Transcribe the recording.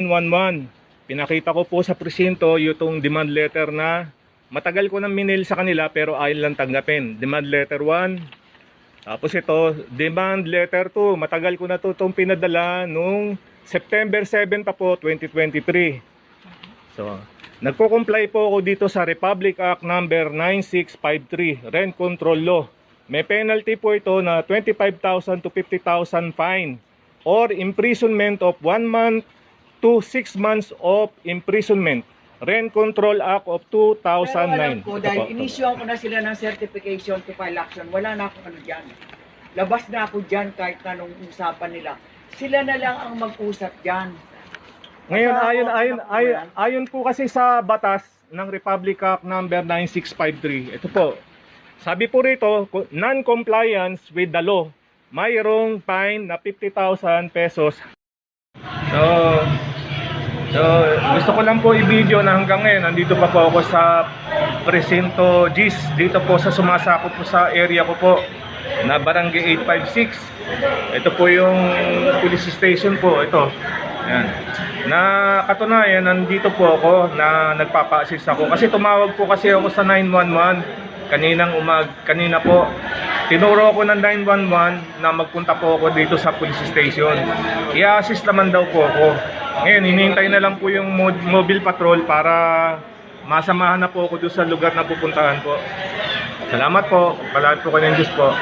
911. Pinakita ko po sa presinto yung demand letter na matagal ko nang minil sa kanila pero ayaw lang tanggapin. Demand letter 1. Tapos ito, demand letter 2. Matagal ko na itong pinadala nung September 7 pa po, 2023. So, nagko-comply po ako dito sa Republic Act number 9653, Rent Control Law. May penalty po ito na 25,000 to 50,000 fine or imprisonment of 1 month to 6 months of imprisonment. Rent Control Act of 2009. Pero alam ko, dahil inisyuhan ko na sila ng certification to file action, wala na akong ano dyan. Labas na ako dyan kahit na nung usapan nila. Sila na lang ang mag-usap dyan. Ngayon, ayon po kasi sa batas ng Republic Act number 9653, ito po, sabi po rito, non-compliance with the law, mayroong fine na 50,000 pesos. So, gusto ko lang po i-video na hanggang ngayon, nandito pa po ako sa Presinto GIS, dito po sa sumasakop po sa area ko po, na Barangay 856. Ito po yung police station po, ito. Yan. Na katunayan, nandito po ako na nagpapa-assist ako. Kasi tumawag po kasi ako sa 911 kanina po. Tinuro ako ng 911 na magpunta po ako dito sa police station. I-assist naman daw po ako. Ngayon, hinihintay na lang po yung mobile patrol para masamahan na po ako doon sa lugar na pupuntahan po. Salamat po. Palagi po kayo ng Diyos po.